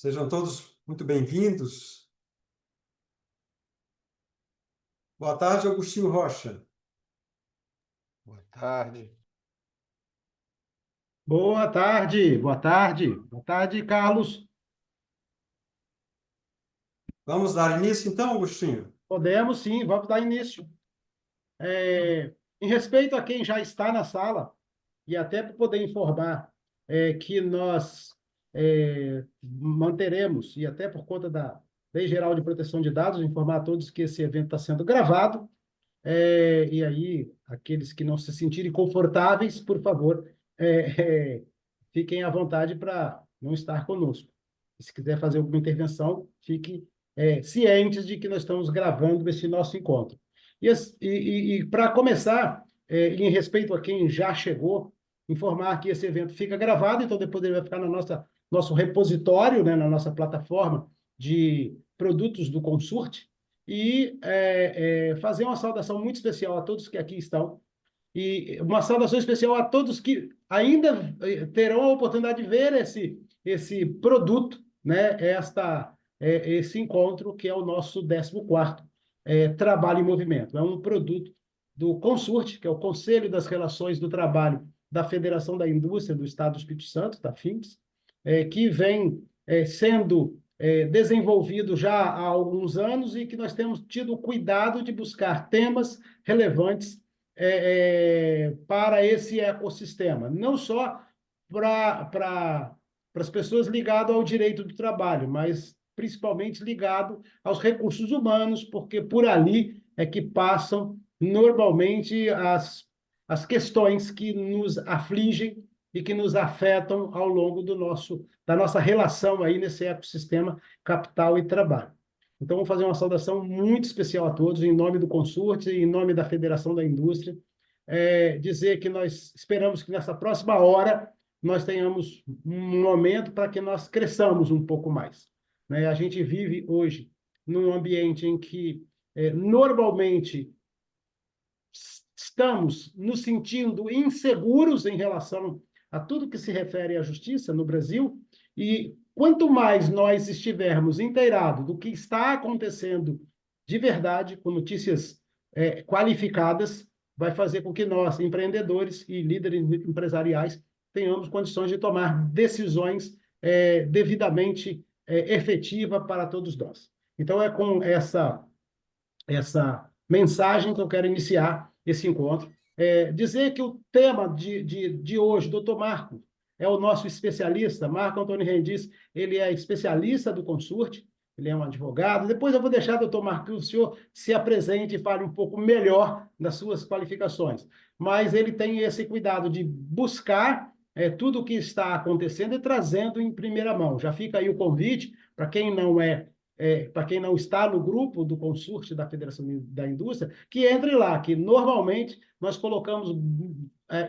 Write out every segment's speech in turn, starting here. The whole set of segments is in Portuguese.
Sejam todos muito bem-vindos. Boa tarde, Agostinho Rocha. Boa tarde. Boa tarde, boa tarde. Boa tarde, Carlos. Vamos dar início, então, Agostinho? Podemos sim, vamos dar início. Em respeito a quem já está na sala, e até para poder informar que nós manteremos, e até por conta da Lei Geral de Proteção de Dados, informar a todos que esse evento está sendo gravado, e aí, aqueles que não se sentirem confortáveis, por favor, fiquem à vontade para não estar conosco. Se quiser fazer alguma intervenção, fique cientes de que nós estamos gravando esse nosso encontro. E para começar, em respeito a quem já chegou, informar que esse evento fica gravado, então depois ele vai ficar no nosso repositório, né, na nossa plataforma de produtos do Consurt, e fazer uma saudação muito especial a todos que aqui estão, e uma saudação especial a todos que ainda terão a oportunidade de ver esse produto, né? Esse encontro, que é o nosso 14º Trabalho em Movimento. É um produto do Consurt, que é o Conselho das Relações do Trabalho da Federação da Indústria do Estado do Espírito Santo, da FINPS, que vem sendo desenvolvido já há alguns anos e que nós temos tido o cuidado de buscar temas relevantes para esse ecossistema, não só para as pessoas ligadas ao direito do trabalho, mas principalmente ligado aos recursos humanos, porque por ali é que passam normalmente as questões que nos afligem e que nos afetam ao longo da nossa relação aí nesse ecossistema capital e trabalho. Então, vou fazer uma saudação muito especial a todos, em nome do Consurt e em nome da Federação da Indústria, dizer que nós esperamos que nessa próxima hora nós tenhamos um momento para que nós cresçamos um pouco mais. Né? A gente vive hoje num ambiente em que, normalmente, estamos nos sentindo inseguros em relação a tudo que se refere à justiça no Brasil, e quanto mais nós estivermos inteirados do que está acontecendo de verdade, com notícias qualificadas, vai fazer com que nós, empreendedores e líderes empresariais, tenhamos condições de tomar decisões devidamente efetivas para todos nós. Então, é com essa mensagem que eu quero iniciar esse encontro. Dizer que o tema de hoje, doutor Marco, é o nosso especialista, Marco Antônio Rendiz, ele é especialista do Consurt, ele é um advogado. Depois eu vou deixar, doutor Marco, que o senhor se apresente e fale um pouco melhor das suas qualificações. Mas ele tem esse cuidado de buscar tudo o que está acontecendo e trazendo em primeira mão. Já fica aí o convite para quem para quem não está no grupo do Consurt da Federação da Indústria, que entre lá, que normalmente nós colocamos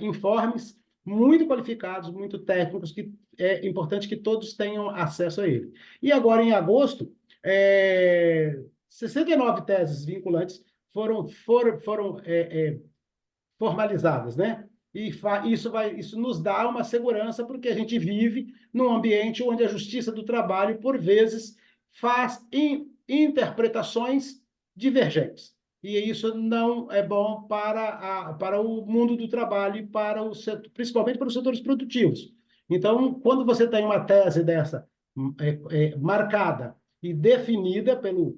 informes muito qualificados, muito técnicos, que é importante que todos tenham acesso a ele. E agora, em agosto, 69 teses vinculantes foram formalizadas, né? E isso nos dá uma segurança, porque a gente vive num ambiente onde a justiça do trabalho, por vezes, faz interpretações divergentes. E isso não é bom para o mundo do trabalho e principalmente para os setores produtivos. Então, quando você tem uma tese dessa marcada e definida pelo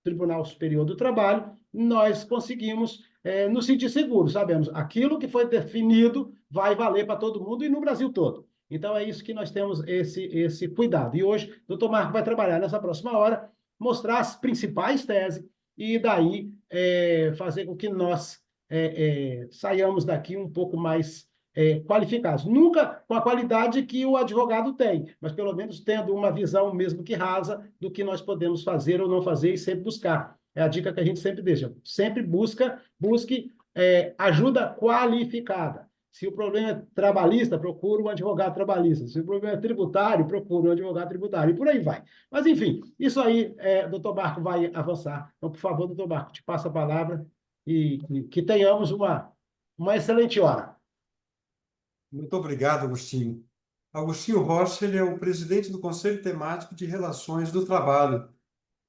Tribunal Superior do Trabalho, nós conseguimos nos sentir seguros, sabemos, aquilo que foi definido vai valer para todo mundo e no Brasil todo. Então, é isso que nós temos esse cuidado. E hoje, o doutor Marco vai trabalhar nessa próxima hora, mostrar as principais teses e daí fazer com que nós saiamos daqui um pouco mais qualificados. Nunca com a qualidade que o advogado tem, mas pelo menos tendo uma visão, mesmo que rasa, do que nós podemos fazer ou não fazer e sempre buscar. É a dica que a gente sempre deixa. Sempre busque ajuda qualificada. Se o problema é trabalhista, procure um advogado trabalhista. Se o problema é tributário, procure um advogado tributário. E por aí vai. Mas, enfim, isso aí, doutor Marco vai avançar. Então, por favor, doutor Marco, te passo a palavra e que tenhamos uma excelente hora. Muito obrigado, Agostinho. Agostinho Rocha, ele é o presidente do Conselho Temático de Relações do Trabalho.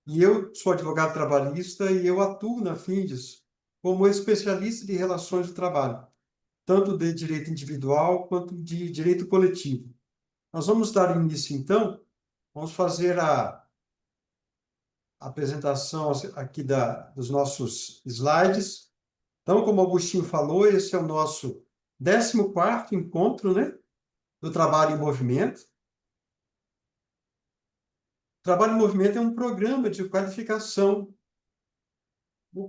E eu sou advogado trabalhista e eu atuo na Findes como especialista de relações do trabalho, tanto de direito individual quanto de direito coletivo. Nós vamos dar início, então, vamos fazer a apresentação aqui dos nossos slides. Então, como o Agostinho falou, esse é o nosso 14º encontro, né, do Trabalho em Movimento. Trabalho em Movimento é um programa de qualificação.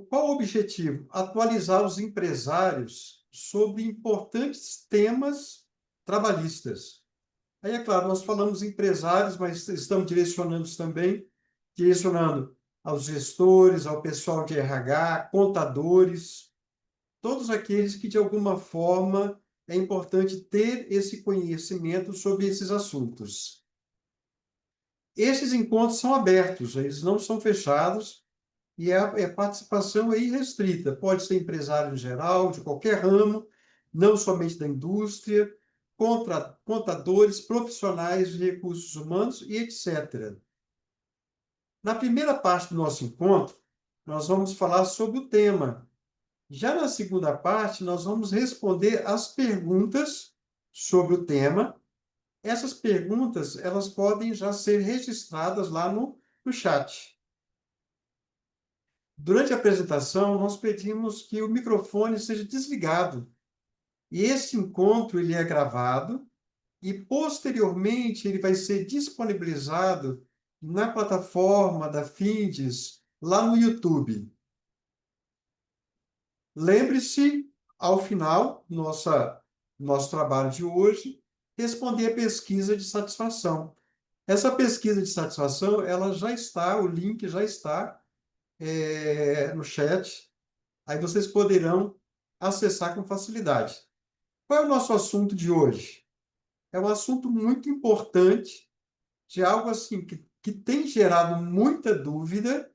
Qual o objetivo? Atualizar os empresários sobre importantes temas trabalhistas. Aí, é claro, nós falamos empresários, mas estamos direcionando aos gestores, ao pessoal de RH, contadores, todos aqueles que, de alguma forma, é importante ter esse conhecimento sobre esses assuntos. Esses encontros são abertos, eles não são fechados, e a participação é irrestrita. Pode ser empresário em geral, de qualquer ramo, não somente da indústria, contadores, profissionais de recursos humanos e etc. Na primeira parte do nosso encontro, nós vamos falar sobre o tema. Já na segunda parte, nós vamos responder as perguntas sobre o tema. Essas perguntas, elas podem já ser registradas lá no chat. Durante a apresentação, nós pedimos que o microfone seja desligado. E esse encontro ele é gravado e, posteriormente, ele vai ser disponibilizado na plataforma da Findes, lá no YouTube. Lembre-se, ao final, nosso trabalho de hoje, responder a pesquisa de satisfação. Essa pesquisa de satisfação, ela já está, o link já está no chat. Aí vocês poderão acessar com facilidade. Qual é o nosso assunto de hoje? É um assunto muito importante, de algo assim que tem gerado muita dúvida,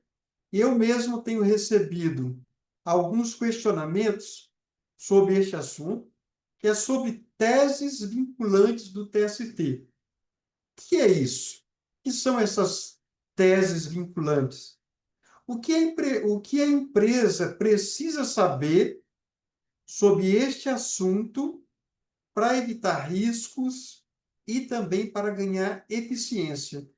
e eu mesmo tenho recebido alguns questionamentos sobre este assunto, que é sobre teses vinculantes do TST. O que é isso? O que são essas teses vinculantes? O que a empresa precisa saber sobre este assunto para evitar riscos e também para ganhar eficiência?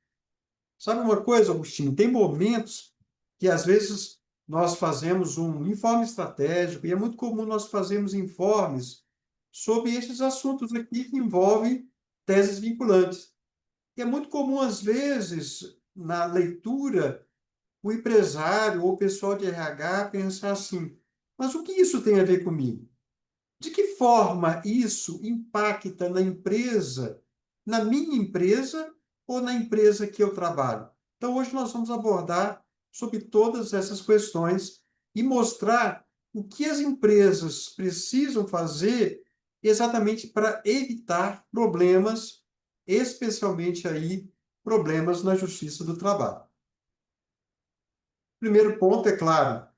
Sabe uma coisa, Agostinho? Tem momentos que, às vezes, nós fazemos um informe estratégico, e é muito comum nós fazermos informes sobre esses assuntos aqui que envolvem teses vinculantes. E é muito comum, às vezes, na leitura, o empresário ou o pessoal de RH pensar assim: mas o que isso tem a ver comigo? De que forma isso impacta na empresa, na minha empresa ou na empresa que eu trabalho? Então, hoje nós vamos abordar sobre todas essas questões e mostrar o que as empresas precisam fazer exatamente para evitar problemas, especialmente aí problemas na Justiça do Trabalho. Primeiro ponto, é claro,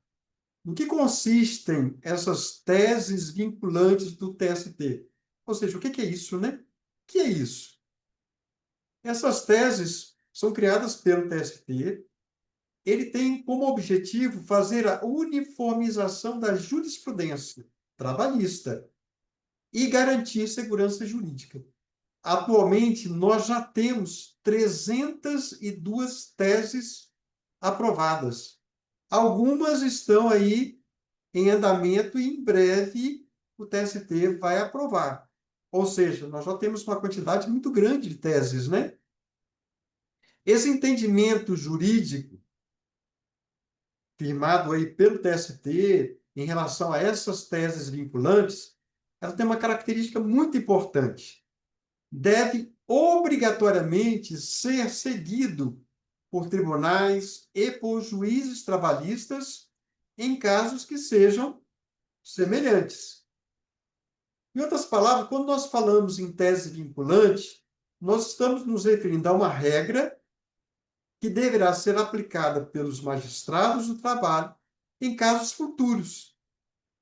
no que consistem essas teses vinculantes do TST? Ou seja, o que é isso, né? O que é isso? Essas teses são criadas pelo TST. Ele tem como objetivo fazer a uniformização da jurisprudência trabalhista e garantir segurança jurídica. Atualmente, nós já temos 302 teses aprovadas. Algumas estão aí em andamento e, em breve, o TST vai aprovar. Ou seja, nós já temos uma quantidade muito grande de teses, né? Esse entendimento jurídico, firmado aí pelo TST, em relação a essas teses vinculantes, ela tem uma característica muito importante. Deve obrigatoriamente ser seguido por tribunais e por juízes trabalhistas em casos que sejam semelhantes. Em outras palavras, quando nós falamos em tese vinculante, nós estamos nos referindo a uma regra que deverá ser aplicada pelos magistrados do trabalho em casos futuros,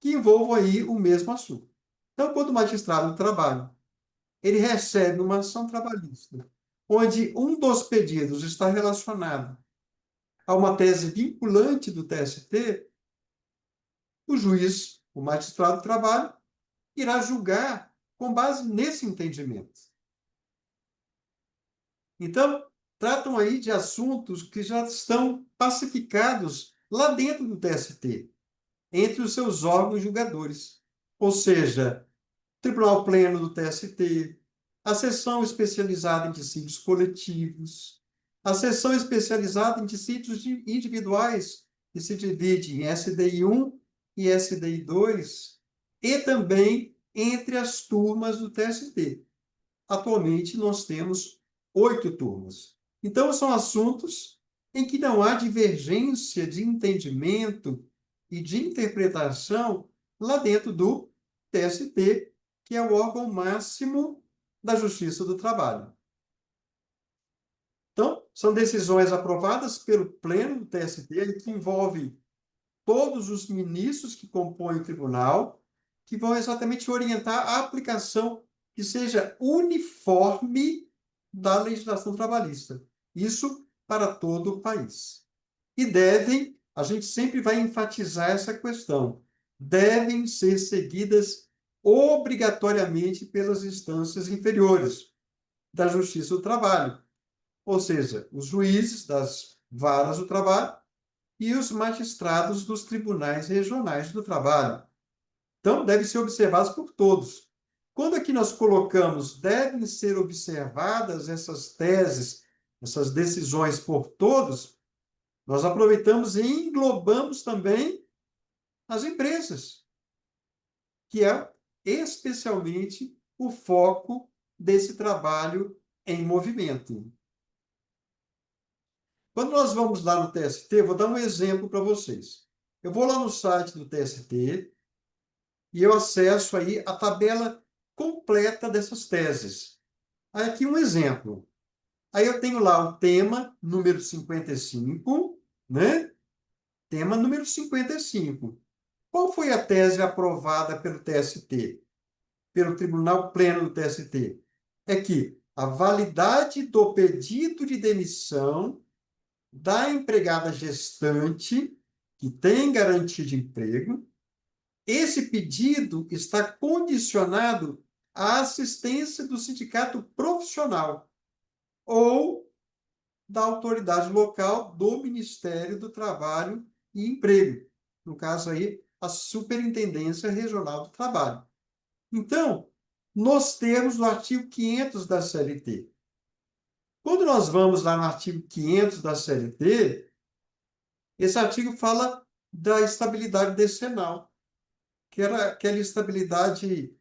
que envolvam aí o mesmo assunto. Então, quando o magistrado do trabalho ele recebe uma ação trabalhista, onde um dos pedidos está relacionado a uma tese vinculante do TST, o juiz, o magistrado do trabalho, irá julgar com base nesse entendimento. Então, tratam aí de assuntos que já estão pacificados lá dentro do TST, entre os seus órgãos julgadores. Ou seja, Tribunal Pleno do TST, a seção especializada em dissídios coletivos, a seção especializada em dissídios individuais, que se divide em SDI1 e SDI2, e também entre as turmas do TST. Atualmente, nós temos 8 turmas. Então, são assuntos em que não há divergência de entendimento e de interpretação lá dentro do TST, que é o órgão máximo da Justiça do Trabalho. Então, são decisões aprovadas pelo Pleno do TST, que envolve todos os ministros que compõem o tribunal, que vão exatamente orientar a aplicação que seja uniforme da legislação trabalhista. Isso para todo o país. E devem, a gente sempre vai enfatizar essa questão, devem ser seguidas obrigatoriamente pelas instâncias inferiores da Justiça do Trabalho, ou seja, os juízes das varas do trabalho e os magistrados dos tribunais regionais do trabalho. Então, devem ser observados por todos. Quando aqui nós colocamos devem ser observadas essas teses, essas decisões por todos, nós aproveitamos e englobamos também as empresas, que é especialmente o foco desse trabalho em movimento. Quando nós vamos lá no TST, vou dar um exemplo para vocês. Eu vou lá no site do TST e eu acesso aí a tabela completa dessas teses. Aí aqui um exemplo. Aí eu tenho lá o tema número 55, né? Tema número 55. Qual foi a tese aprovada pelo TST, pelo Tribunal Pleno do TST? É que a validade do pedido de demissão da empregada gestante que tem garantia de emprego, esse pedido está condicionado à assistência do sindicato profissional ou da autoridade local do Ministério do Trabalho e Emprego, no caso aí, a Superintendência Regional do Trabalho. Então, nos termos do artigo 500 da CLT. Quando nós vamos lá no artigo 500 da CLT, esse artigo fala da estabilidade decenal, que era aquela estabilidade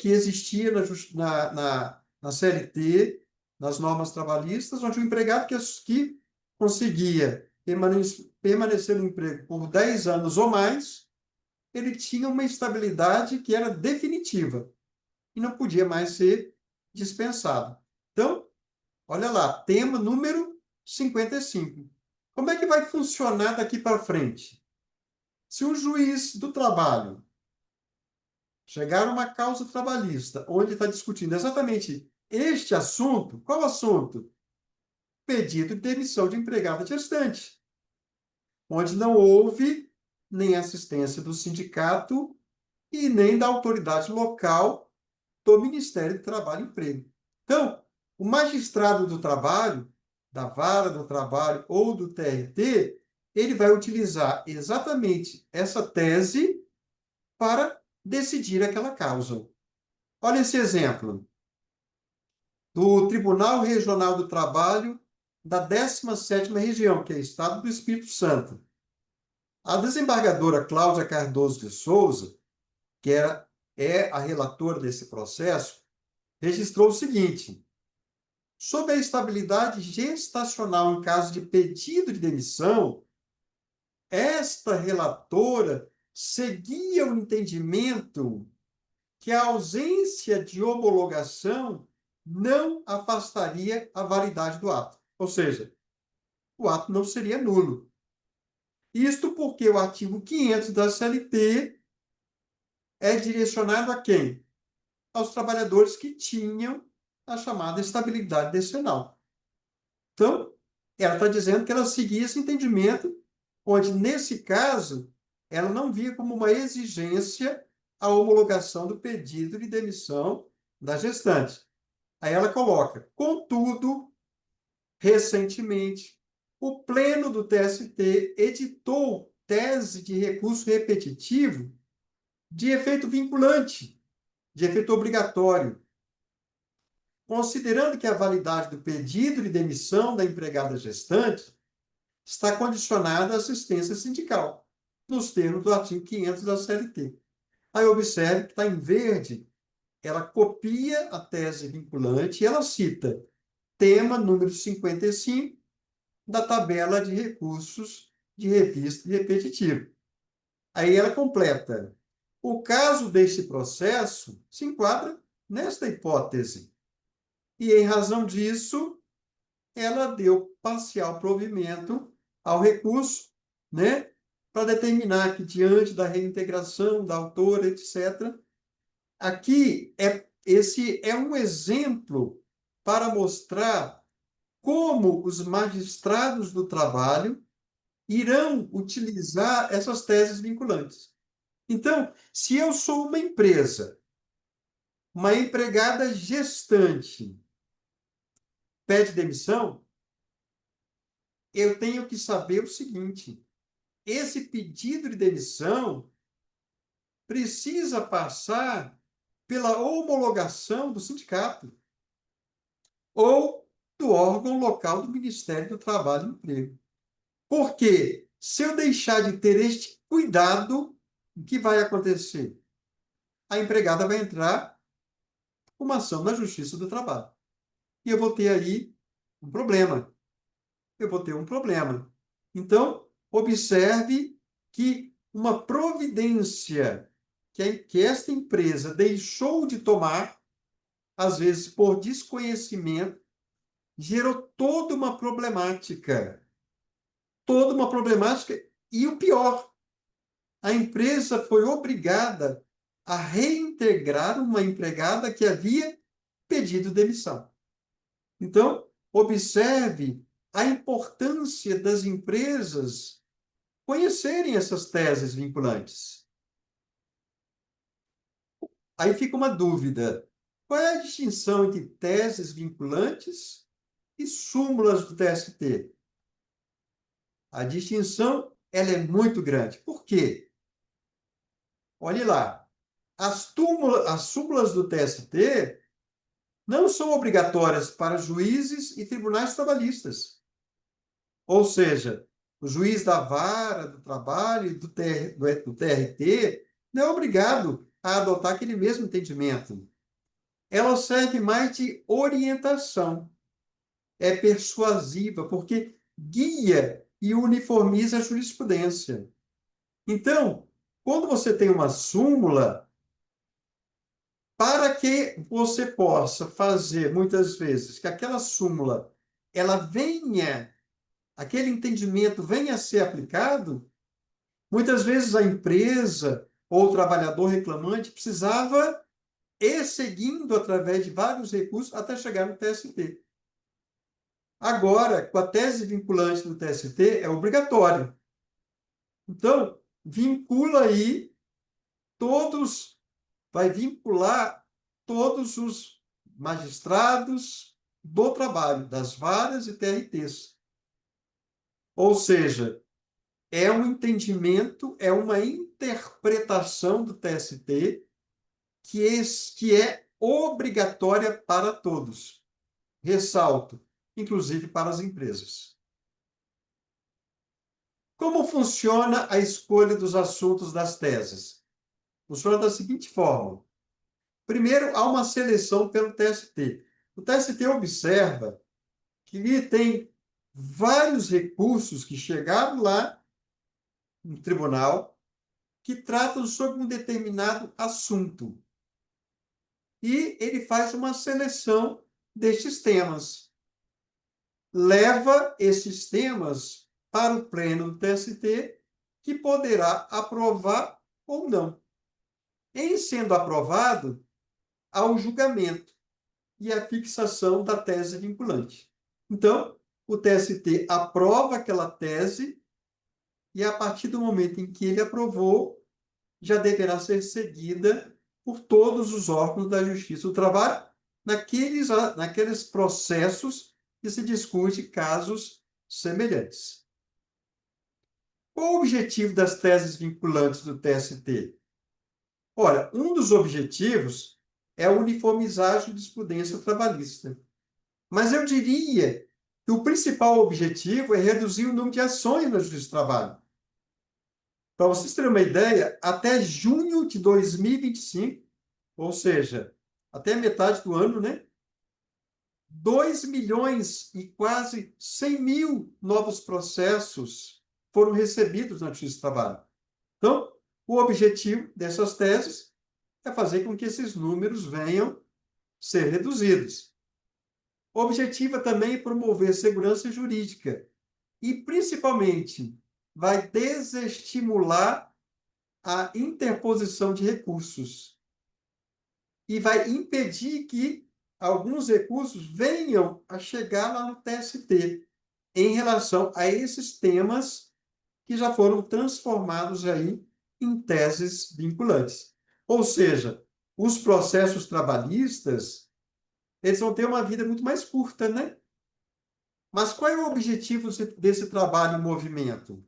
que existia na CLT, nas normas trabalhistas, onde o empregado que conseguia permanecer no emprego por 10 anos ou mais, ele tinha uma estabilidade que era definitiva e não podia mais ser dispensado. Então, olha lá, tema número 55. Como é que vai funcionar daqui para frente? Se um juiz do trabalho chegar a uma causa trabalhista, onde está discutindo exatamente este assunto, qual assunto? Pedido de demissão de empregada gestante, onde não houve nem assistência do sindicato e nem da autoridade local do Ministério do Trabalho e Emprego. Então, o magistrado do trabalho, da vara do trabalho ou do TRT, ele vai utilizar exatamente essa tese para decidir aquela causa. Olha esse exemplo do Tribunal Regional do Trabalho da 17ª Região, que é o Estado do Espírito Santo. A desembargadora Cláudia Cardoso de Souza, que é a relatora desse processo, registrou o seguinte: sobre a estabilidade gestacional em caso de pedido de demissão, esta relatora seguia o entendimento que a ausência de homologação não afastaria a validade do ato. Ou seja, o ato não seria nulo. Isto porque o artigo 500 da CLT é direcionado a quem? aos trabalhadores que tinham a chamada estabilidade decenal. Então, ela está dizendo que ela seguia esse entendimento, onde, nesse caso, ela não via como uma exigência a homologação do pedido de demissão da gestante. Aí ela coloca, contudo, recentemente, o Pleno do TST editou tese de recurso repetitivo de efeito vinculante, de efeito obrigatório, considerando que a validade do pedido de demissão da empregada gestante está condicionada à assistência sindical, nos termos do artigo 500 da CLT. Aí observe que está em verde, ela copia a tese vinculante e ela cita tema número 55 da tabela de recursos de revista repetitivo. Aí ela completa. O caso deste processo se enquadra nesta hipótese. E, em razão disso, ela deu parcial provimento ao recurso, né, para determinar que, diante da reintegração da autora, etc., aqui esse é um exemplo para mostrar como os magistrados do trabalho irão utilizar essas teses vinculantes. Então, se eu sou uma empresa, uma empregada gestante pede demissão, eu tenho que saber o seguinte: esse pedido de demissão precisa passar pela homologação do sindicato ou do órgão local do Ministério do Trabalho e Emprego. Porque se eu deixar de ter este cuidado, o que vai acontecer? A empregada vai entrar com uma ação na Justiça do Trabalho. E eu vou ter aí um problema. Eu vou ter um problema. Então, observe que uma providência que esta empresa deixou de tomar, às vezes por desconhecimento, gerou toda uma problemática. Toda uma problemática. E o pior, a empresa foi obrigada a reintegrar uma empregada que havia pedido demissão. Então, observe a importância das empresas conhecerem essas teses vinculantes. Aí fica uma dúvida: qual é a distinção entre teses vinculantes e súmulas do TST? A distinção ela é muito grande. Por quê? Olhe lá, as súmulas do TST não são obrigatórias para juízes e tribunais trabalhistas. Ou seja, o juiz da vara do trabalho e do TRT não é obrigado a adotar aquele mesmo entendimento. Ela serve mais de orientação, é persuasiva, porque guia e uniformiza a jurisprudência. Então, quando você tem uma súmula, para que você possa fazer, muitas vezes, que aquela súmula ela venha, aquele entendimento venha a ser aplicado, muitas vezes a empresa ou o trabalhador reclamante precisava ir seguindo através de vários recursos até chegar no TST. Agora, com a tese vinculante do TST, é obrigatório. Então, vincula aí todos, vai vincular todos os magistrados do trabalho, das varas e TRTs. Ou seja, é um entendimento, é uma interpretação do TST que é obrigatória para todos. Ressalto, inclusive para as empresas. Como funciona a escolha dos assuntos das teses? Funciona da seguinte forma. Primeiro, há uma seleção pelo TST. O TST observa que tem vários recursos que chegaram lá no tribunal que tratam sobre um determinado assunto. E ele faz uma seleção destes temas. Leva esses temas para o pleno do TST, que poderá aprovar ou não. Em sendo aprovado, ao julgamento e à fixação da tese vinculante. Então, o TST aprova aquela tese e, a partir do momento em que ele aprovou, já deverá ser seguida por todos os órgãos da Justiça do Trabalho naqueles processos que se discute casos semelhantes. Qual o objetivo das teses vinculantes do TST? Olha, um dos objetivos é uniformizar a jurisprudência trabalhista. Mas eu diria que o principal objetivo é reduzir o número de ações na Justiça do Trabalho. Para vocês terem uma ideia, até junho de 2025, ou seja, até metade do ano, né? 2 milhões e quase 100 mil novos processos foram recebidos na Justiça do Trabalho. Então, o objetivo dessas teses é fazer com que esses números venham ser reduzidos. O objetivo é também promover segurança jurídica e, principalmente, vai desestimular a interposição de recursos e vai impedir que alguns recursos venham a chegar lá no TST em relação a esses temas que já foram transformados aí em teses vinculantes. Ou seja, os processos trabalhistas, eles vão ter uma vida muito mais curta, né? Mas qual é o objetivo desse trabalho em movimento?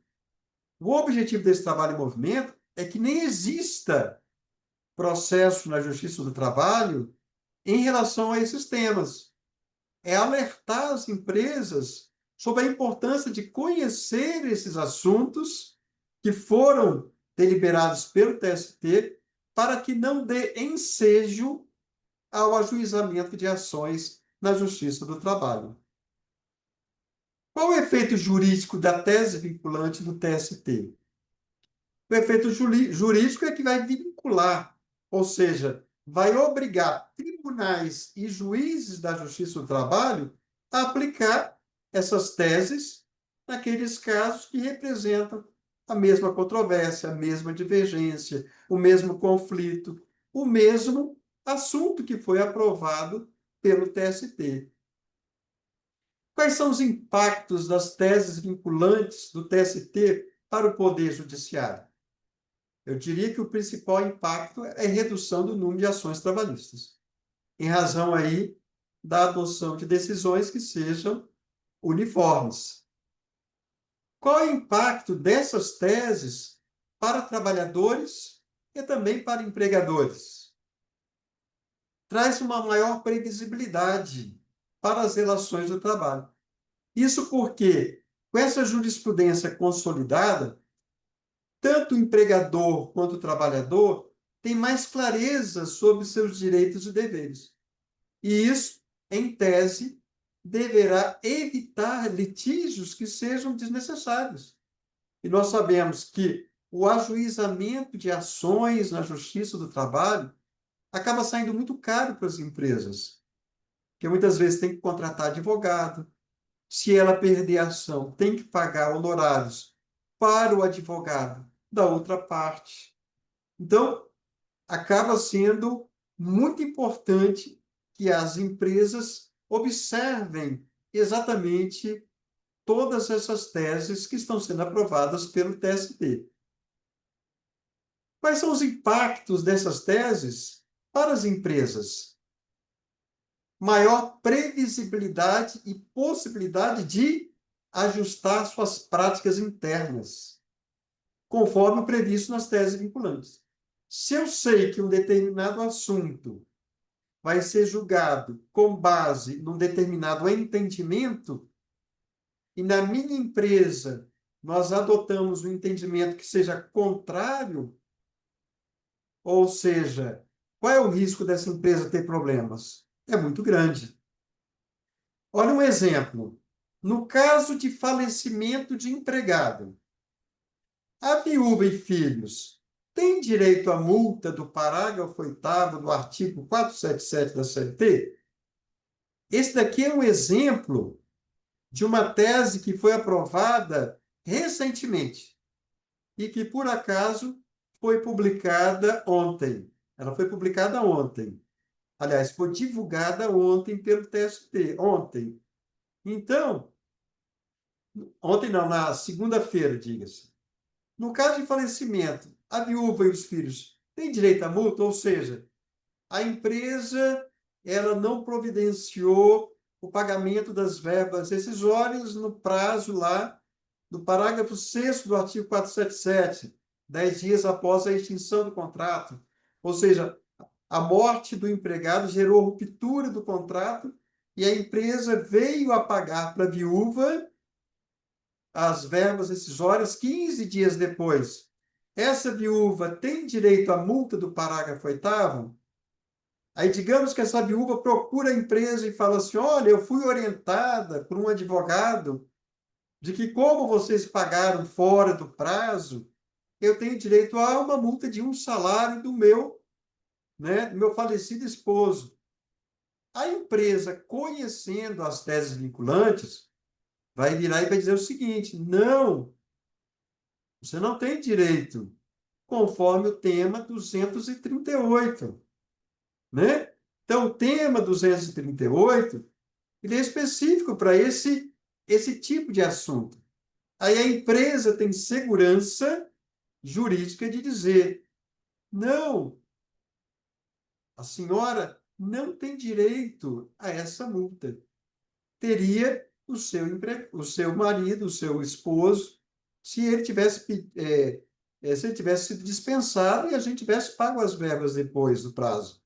O objetivo desse trabalho em movimento é que nem exista processo na Justiça do Trabalho em relação a esses temas. É alertar as empresas sobre a importância de conhecer esses assuntos que foram deliberados pelo TST para que não dê ensejo ao ajuizamento de ações na Justiça do Trabalho. Qual o efeito jurídico da tese vinculante do TST? O efeito jurídico é que vai vincular, ou seja, vai obrigar tribunais e juízes da Justiça do Trabalho a aplicar essas teses naqueles casos que representam a mesma controvérsia, a mesma divergência, o mesmo conflito, o mesmo assunto que foi aprovado pelo TST. Quais são os impactos das teses vinculantes do TST para o Poder Judiciário? Eu diria que o principal impacto é a redução do número de ações trabalhistas, em razão aí da adoção de decisões que sejam uniformes. Qual é o impacto dessas teses para trabalhadores e também para empregadores? Traz uma maior previsibilidade para as relações do trabalho. Isso porque, com essa jurisprudência consolidada, tanto o empregador quanto o trabalhador têm mais clareza sobre seus direitos e deveres. E isso, em tese, deverá evitar litígios que sejam desnecessários. E nós sabemos que o ajuizamento de ações na Justiça do Trabalho acaba saindo muito caro para as empresas, porque muitas vezes tem que contratar advogado. Se ela perder a ação, tem que pagar honorários para o advogado da outra parte. Então, acaba sendo muito importante que as empresas observem exatamente todas essas teses que estão sendo aprovadas pelo TST. Quais são os impactos dessas teses para as empresas? Maior previsibilidade e possibilidade de ajustar suas práticas internas, conforme o previsto nas teses vinculantes. Se eu sei que um determinado assunto vai ser julgado com base num determinado entendimento, e na minha empresa nós adotamos um entendimento que seja contrário, ou seja, qual é o risco dessa empresa ter problemas? É muito grande. Olha um exemplo. No caso de falecimento de empregado, a viúva e filhos têm direito à multa do parágrafo 8º do artigo 477 da CLT? Esse daqui é um exemplo de uma tese que foi aprovada recentemente e que, por acaso, foi publicada ontem. Ela foi publicada ontem. Aliás, foi divulgada ontem pelo TST, ontem. Então, ontem não, na segunda-feira, diga-se. No caso de falecimento, a viúva e os filhos têm direito à multa, ou seja, a empresa ela não providenciou o pagamento das verbas rescisórias no prazo lá do parágrafo 6º do artigo 477, 10 dias após a extinção do contrato. Ou seja, a morte do empregado gerou ruptura do contrato e a empresa veio a pagar para a viúva as verbas rescisórias 15 dias depois. Essa viúva tem direito à multa do parágrafo 8º? Aí, digamos que essa viúva procura a empresa e fala assim: olha, eu fui orientada por um advogado de que, como vocês pagaram fora do prazo, eu tenho direito a uma multa de um salário do meu, né, do meu falecido esposo. A empresa, conhecendo as teses vinculantes, vai virar e vai dizer o seguinte: não, você não tem direito, conforme o tema 238, né? Então, o tema 238 ele é específico para esse tipo de assunto. Aí a empresa tem segurança jurídica de dizer: não, a senhora não tem direito a essa multa. Teria o seu marido, o seu esposo, se ele tivesse, se ele tivesse sido dispensado e a gente tivesse pago as verbas depois do prazo.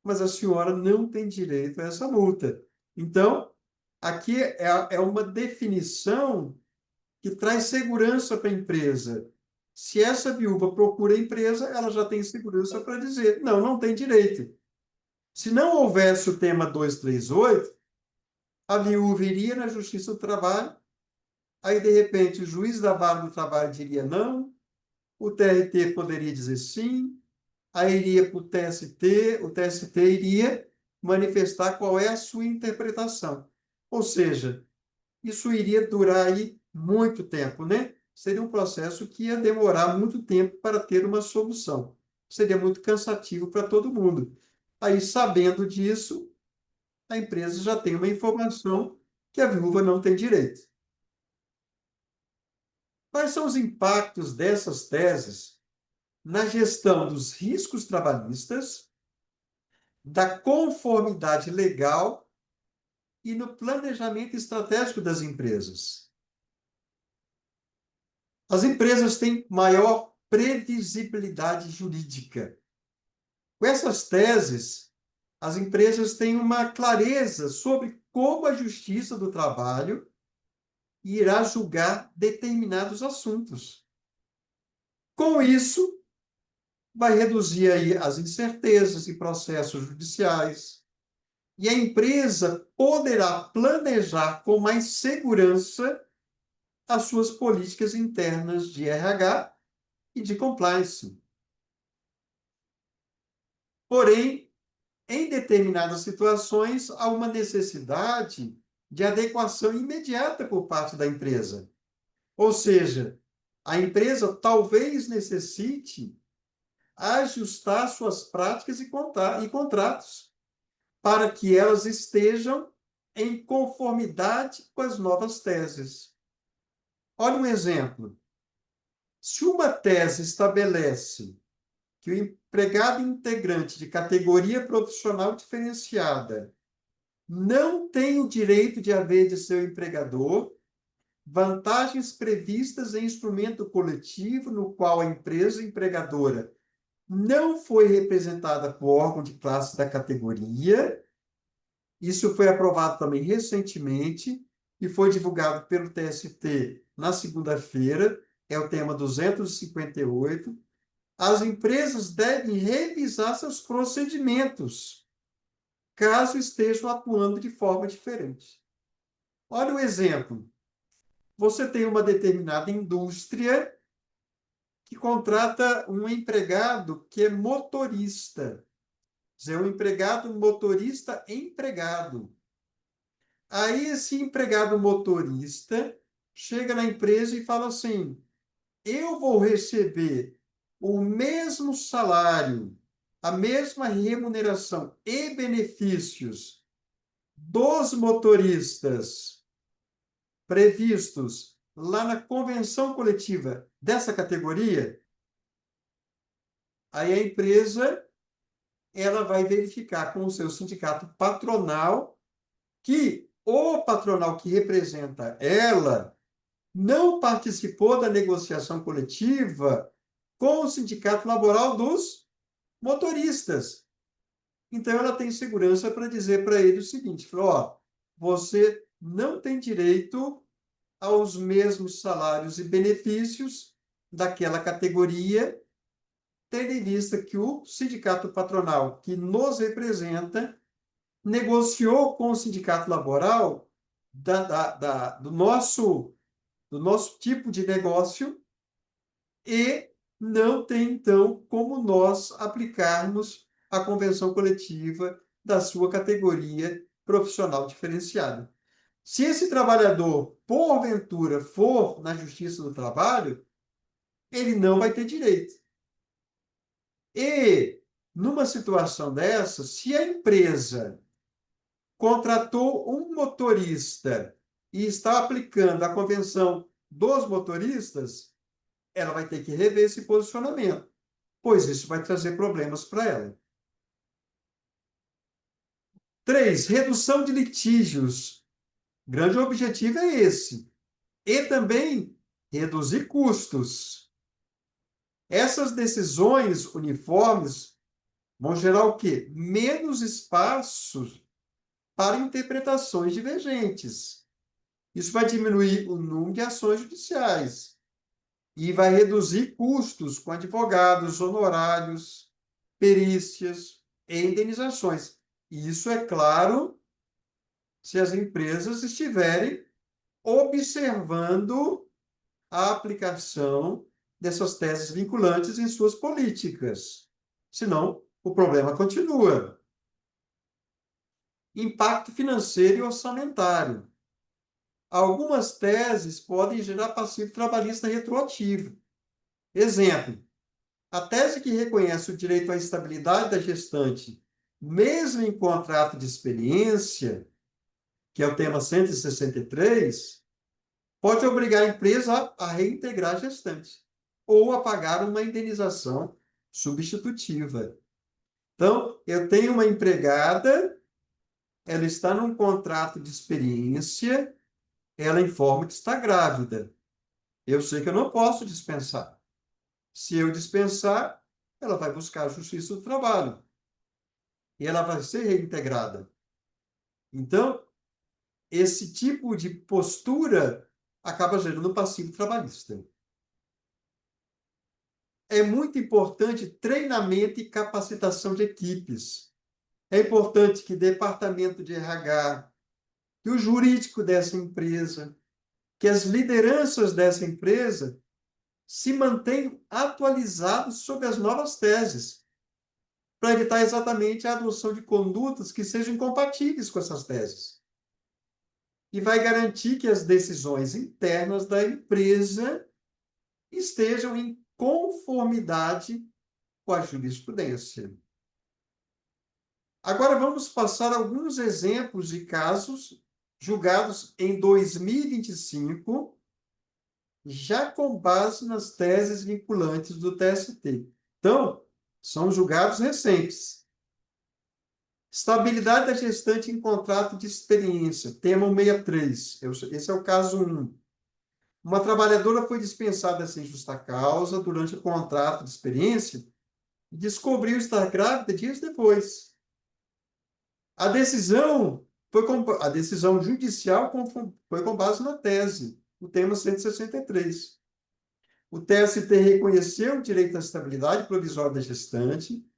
Mas a senhora não tem direito a essa multa. Então, aqui é uma definição que traz segurança para a empresa. Se essa viúva procura a empresa, ela já tem segurança para dizer: não, não tem direito. Se não houvesse o tema 238, a viúva iria na Justiça do Trabalho, aí, de repente, o juiz da Vara do Trabalho diria não, o TRT poderia dizer sim, aí iria para o TST iria manifestar qual é a sua interpretação. Ou seja, isso iria durar aí muito tempo, né? Seria um processo que ia demorar muito tempo para ter uma solução. Seria muito cansativo para todo mundo. Aí, sabendo disso, a empresa já tem uma informação que a viúva não tem direito. Quais são os impactos dessas teses na gestão dos riscos trabalhistas, da conformidade legal e no planejamento estratégico das empresas? As empresas têm maior previsibilidade jurídica. Com essas teses, as empresas têm uma clareza sobre como a Justiça do Trabalho irá julgar determinados assuntos. Com isso, vai reduzir aí as incertezas em processos judiciais e a empresa poderá planejar com mais segurança as suas políticas internas de RH e de compliance. Porém, em determinadas situações, há uma necessidade de adequação imediata por parte da empresa. Ou seja, a empresa talvez necessite ajustar suas práticas e contratos para que elas estejam em conformidade com as novas teses. Olha um exemplo. Se uma tese estabelece que o empregado integrante de categoria profissional diferenciada não tem o direito de haver de seu empregador vantagens previstas em instrumento coletivo no qual a empresa empregadora não foi representada por órgão de classe da categoria. Isso foi aprovado também recentemente e foi divulgado pelo TST na segunda-feira, é o tema 258. As empresas devem revisar seus procedimentos, caso estejam atuando de forma diferente. Olha o exemplo. Você tem uma determinada indústria que contrata um empregado que é motorista. Quer dizer, um empregado motorista empregado. Aí esse empregado motorista chega na empresa e fala assim: eu vou receber o mesmo salário a mesma remuneração e benefícios dos motoristas previstos lá na convenção coletiva dessa categoria, aí a empresa ela vai verificar com o seu sindicato patronal que o patronal que representa ela não participou da negociação coletiva com o sindicato laboral dos motoristas. Então, ela tem segurança para dizer para ele o seguinte, ó, você não tem direito aos mesmos salários e benefícios daquela categoria, tendo em vista que o sindicato patronal que nos representa negociou com o sindicato laboral do nosso tipo de negócio e não tem, então, como nós aplicarmos a convenção coletiva da sua categoria profissional diferenciada. Se esse trabalhador, porventura, for na Justiça do Trabalho, ele não vai ter direito. E, numa situação dessa, se a empresa contratou um motorista e está aplicando a convenção dos motoristas, ela vai ter que rever esse posicionamento, pois isso vai trazer problemas para ela. 3, redução de litígios. O grande objetivo é esse. E também reduzir custos. Essas decisões uniformes vão gerar o quê? Menos espaços para interpretações divergentes. Isso vai diminuir o número de ações judiciais e vai reduzir custos com advogados, honorários, perícias e indenizações. E isso é claro se as empresas estiverem observando a aplicação dessas teses vinculantes em suas políticas. Senão, o problema continua. Impacto financeiro e orçamentário. Algumas teses podem gerar passivo trabalhista retroativo. Exemplo, a tese que reconhece o direito à estabilidade da gestante, mesmo em contrato de experiência, que é o tema 163, pode obrigar a empresa a reintegrar a gestante ou a pagar uma indenização substitutiva. Então, eu tenho uma empregada, ela está num contrato de experiência, ela informa que está grávida. Eu sei que eu não posso dispensar. Se eu dispensar, ela vai buscar a Justiça do Trabalho. E ela vai ser reintegrada. Então, esse tipo de postura acaba gerando passivo trabalhista. É muito importante treinamento e capacitação de equipes. É importante que o departamento de RH, que o jurídico dessa empresa, que as lideranças dessa empresa se mantenham atualizados sobre as novas teses, para evitar exatamente a adoção de condutas que sejam incompatíveis com essas teses. E vai garantir que as decisões internas da empresa estejam em conformidade com a jurisprudência. Agora vamos passar alguns exemplos de casos julgados em 2025, já com base nas teses vinculantes do TST. Então, são julgados recentes. Estabilidade da gestante em contrato de experiência, tema 163. Esse é o caso 1. Uma trabalhadora foi dispensada sem justa causa durante o contrato de experiência e descobriu estar grávida dias depois. A decisão judicial foi com base na tese, o tema 163. O TST reconheceu o direito à estabilidade provisória da gestante,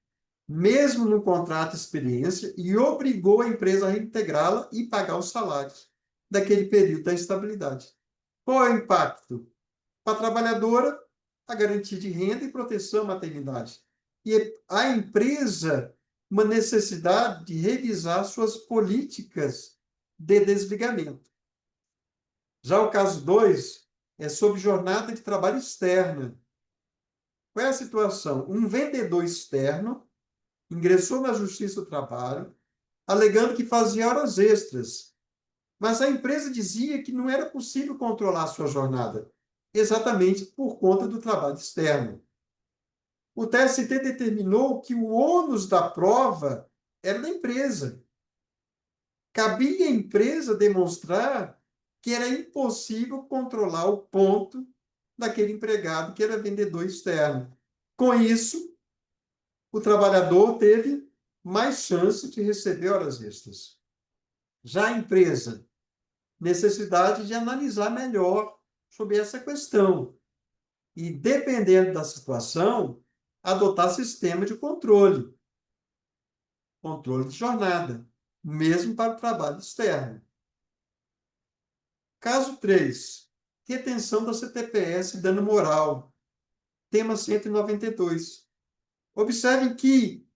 mesmo no contrato de experiência, e obrigou a empresa a reintegrá-la e pagar os salários daquele período da estabilidade. Qual é o impacto? Para a trabalhadora, a garantia de renda e proteção à maternidade. E a empresa, uma necessidade de revisar suas políticas de desligamento. Já o caso 2 é sobre jornada de trabalho externa. Qual é a situação? Um vendedor externo ingressou na Justiça do Trabalho, alegando que fazia horas extras, mas a empresa dizia que não era possível controlar a sua jornada, exatamente por conta do trabalho externo. O TST determinou que o ônus da prova era da empresa. Cabia à empresa demonstrar que era impossível controlar o ponto daquele empregado que era vendedor externo. Com isso, o trabalhador teve mais chance de receber horas extras. Já a empresa, necessidade de analisar melhor sobre essa questão e, dependendo da situação, adotar sistema de controle de jornada, mesmo para o trabalho externo. Caso 3, retenção da CTPS e dano moral, tema 192. Observem que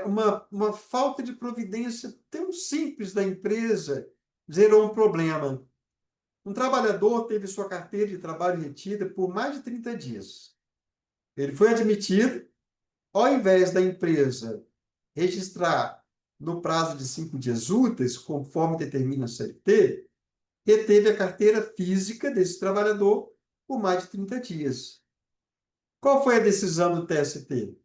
uma falta de providência tão simples da empresa gerou um problema. Um trabalhador teve sua carteira de trabalho retida por mais de 30 dias. Ele foi admitido, ao invés da empresa registrar no prazo de 5 dias úteis, conforme determina a CLT, reteve a carteira física desse trabalhador por mais de 30 dias. Qual foi a decisão do TST?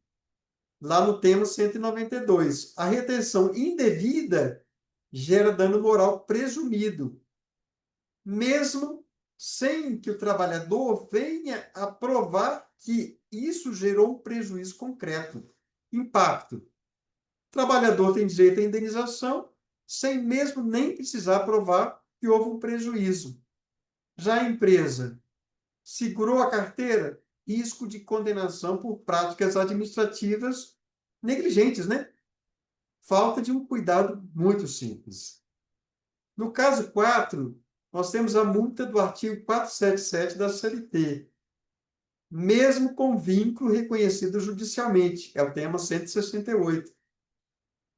Lá no tema 192, a retenção indevida gera dano moral presumido, mesmo sem que o trabalhador venha a provar que isso gerou um prejuízo concreto. Impacto. O trabalhador tem direito à indenização sem mesmo nem precisar provar que houve um prejuízo. Já a empresa segurou a carteira, risco de condenação por práticas administrativas negligentes, né? Falta de um cuidado muito simples. No caso 4, nós temos a multa do artigo 477 da CLT, mesmo com vínculo reconhecido judicialmente, é o tema 168.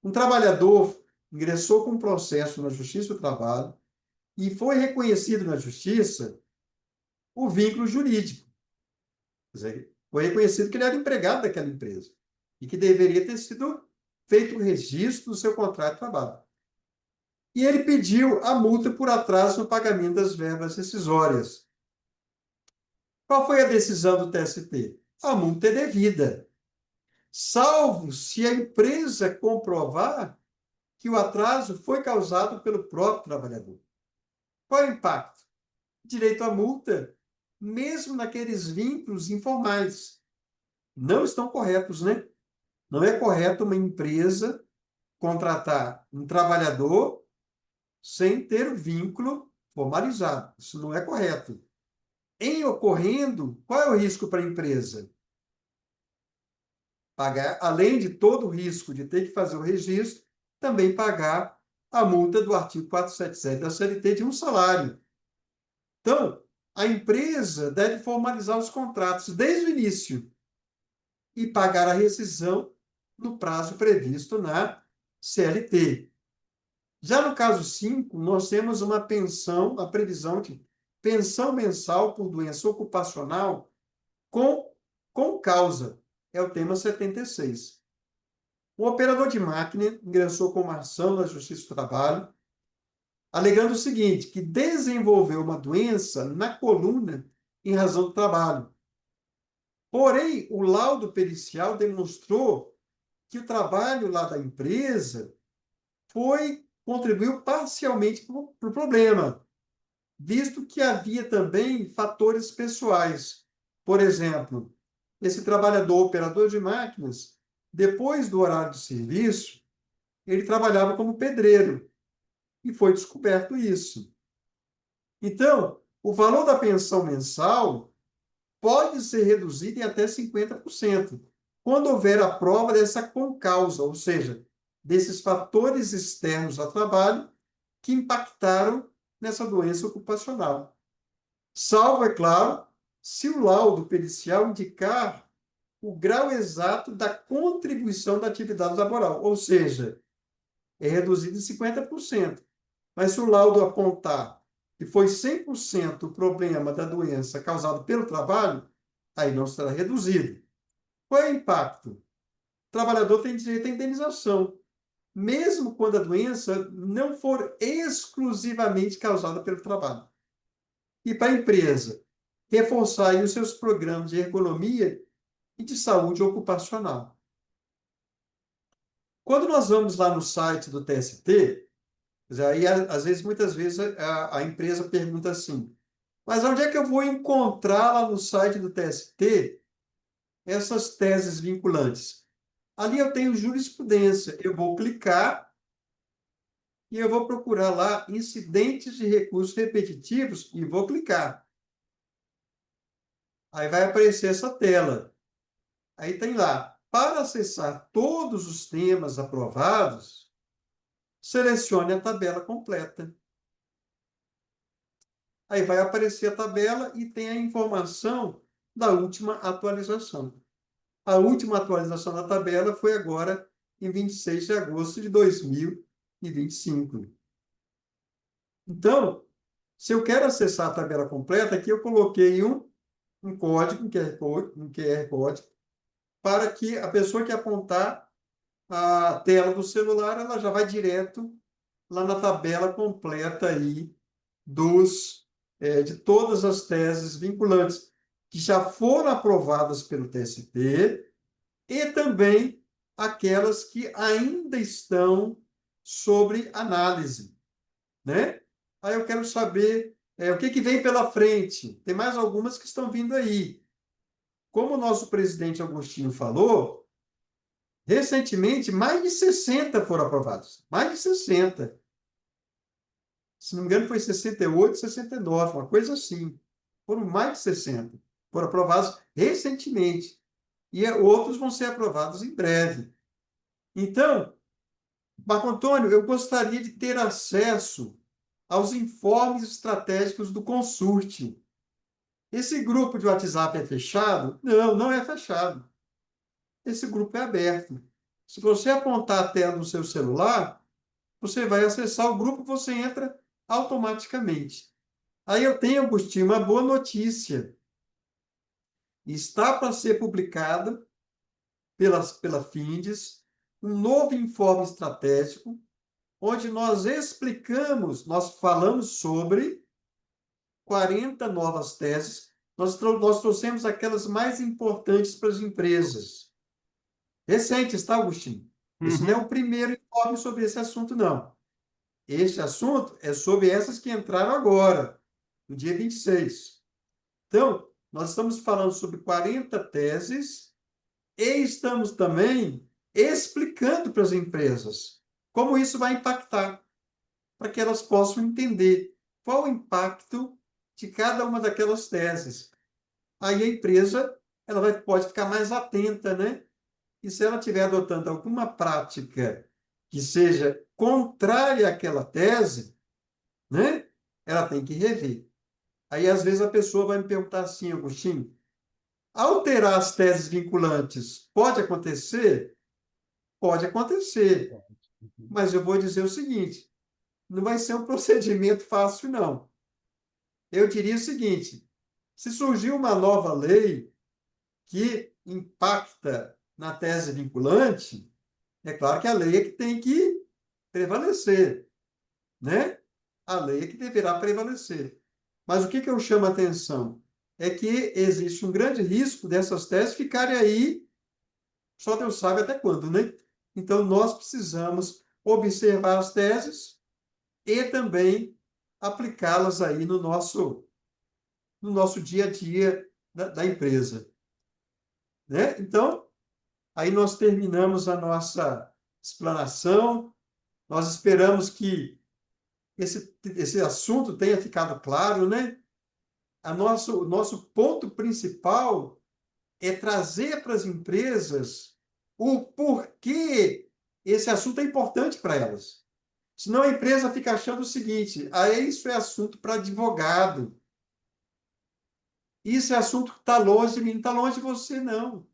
Um trabalhador ingressou com um processo na Justiça do Trabalho e foi reconhecido na Justiça o vínculo jurídico. Quer dizer, foi reconhecido que ele era empregado daquela empresa e que deveria ter sido feito o registro do seu contrato de trabalho. E ele pediu a multa por atraso no pagamento das verbas rescisórias. Qual foi a decisão do TST? A multa é devida, salvo se a empresa comprovar que o atraso foi causado pelo próprio trabalhador. Qual é o impacto? Direito à multa, mesmo naqueles vínculos informais. Não estão corretos, né? Não é correto uma empresa contratar um trabalhador sem ter o vínculo formalizado. Isso não é correto. Em ocorrendo, qual é o risco para a empresa? Pagar, além de todo o risco de ter que fazer o registro, também pagar a multa do artigo 477 da CLT de um salário. Então, a empresa deve formalizar os contratos desde o início e pagar a rescisão no prazo previsto na CLT. Já no caso 5, nós temos uma pensão, a previsão de pensão mensal por doença ocupacional com causa. É o tema 76. O operador de máquina ingressou com uma ação na Justiça do Trabalho, alegando o seguinte, que desenvolveu uma doença na coluna em razão do trabalho. Porém, o laudo pericial demonstrou que o trabalho lá da empresa contribuiu parcialmente para o problema, visto que havia também fatores pessoais. Por exemplo, esse trabalhador operador de máquinas, depois do horário de serviço, ele trabalhava como pedreiro, e foi descoberto isso. Então, o valor da pensão mensal pode ser reduzido em até 50%, quando houver a prova dessa concausa, ou seja, desses fatores externos ao trabalho que impactaram nessa doença ocupacional. Salvo, é claro, se o laudo pericial indicar o grau exato da contribuição da atividade laboral, ou seja, é reduzido em 50%. Mas se o laudo apontar que foi 100% o problema da doença causado pelo trabalho, aí não será reduzido. Qual é o impacto? trabalhador tem direito à indenização, mesmo quando a doença não for exclusivamente causada pelo trabalho. E para a empresa, reforçar aí os seus programas de ergonomia e de saúde ocupacional. Quando nós vamos lá no site do TST, aí, às vezes, muitas vezes, a empresa pergunta assim, mas onde é que eu vou encontrar lá no site do TST essas teses vinculantes? Ali eu tenho jurisprudência, eu vou clicar e eu vou procurar lá incidentes de recursos repetitivos e vou clicar. Aí vai aparecer essa tela. Aí tem lá, para acessar todos os temas aprovados, selecione a tabela completa. Aí vai aparecer a tabela e tem a informação da última atualização. A última atualização da tabela foi agora em 26 de agosto de 2025. Então, se eu quero acessar a tabela completa, aqui eu coloquei um código, um QR Code, para que a pessoa que apontar a tela do celular, ela já vai direto lá na tabela completa aí de todas as teses vinculantes que já foram aprovadas pelo TST e também aquelas que ainda estão sobre análise, né? Aí eu quero saber o que vem pela frente. Tem mais algumas que estão vindo aí. Como o nosso presidente Agostinho falou, recentemente mais de 60 foram aprovados. Mais de 60. Se não me engano, foi 68, 69, uma coisa assim. Foram mais de 60. Foram aprovados recentemente. E outros vão ser aprovados em breve. Então, Marco Antônio, eu gostaria de ter acesso aos informes estratégicos do Consurte. Esse grupo de WhatsApp é fechado? Não, não é fechado. Esse grupo é aberto. Se você apontar a tela do seu celular, você vai acessar o grupo, você entra automaticamente. Aí eu tenho, Agostinho, uma boa notícia. Está para ser publicada pela Findes um novo informe estratégico, onde nós falamos sobre 40 novas teses. Nós trouxemos aquelas mais importantes para as empresas. Recentes, tá, Agostinho? Esse não é o primeiro informe sobre esse assunto, não. Este assunto é sobre essas que entraram agora, no dia 26. Então, nós estamos falando sobre 40 teses e estamos também explicando para as empresas como isso vai impactar, para que elas possam entender qual o impacto de cada uma daquelas teses. Aí a empresa pode ficar mais atenta, né? E se ela estiver adotando alguma prática que seja contrária àquela tese, né? Ela tem que rever. Aí, às vezes, a pessoa vai me perguntar assim, Agostinho, alterar as teses vinculantes pode acontecer? Pode acontecer. Mas eu vou dizer o seguinte, não vai ser um procedimento fácil, não. Eu diria o seguinte, se surgir uma nova lei que impacta na tese vinculante, é claro que a lei é que tem que prevalecer, né? A lei é que deverá prevalecer. Mas o que eu chamo a atenção? É que existe um grande risco dessas teses ficarem aí, só Deus sabe até quando, né? Então, nós precisamos observar as teses e também aplicá-las aí no nosso dia a dia da empresa, né? Então, aí nós terminamos a nossa explanação. Nós esperamos que esse assunto tenha ficado claro, né? O nosso ponto principal é trazer para as empresas o porquê esse assunto é importante para elas. Senão a empresa fica achando o seguinte: isso é assunto para advogado. Isso é assunto que está longe de mim, não está longe de você, não.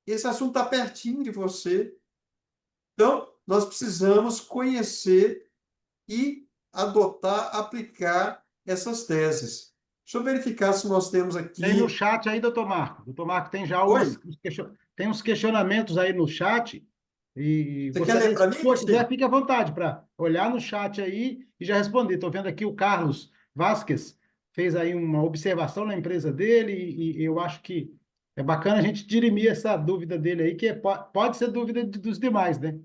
Esse assunto está pertinho de você. Então, nós precisamos conhecer e adotar, aplicar essas teses. Deixa eu verificar se nós temos Tem no aqui. chat aí, doutor Marco. Doutor Marco, tem já Oi? tem uns questionamentos aí no chat e Você quer ler gostaria, para se mim, for quiser, Agostinho? fique à vontade para olhar no chat aí e já responder. Estou vendo aqui o Carlos Vasquez fez aí uma observação na empresa dele e eu acho que é bacana a gente dirimir essa dúvida dele aí, que pode ser dúvida dos demais, né?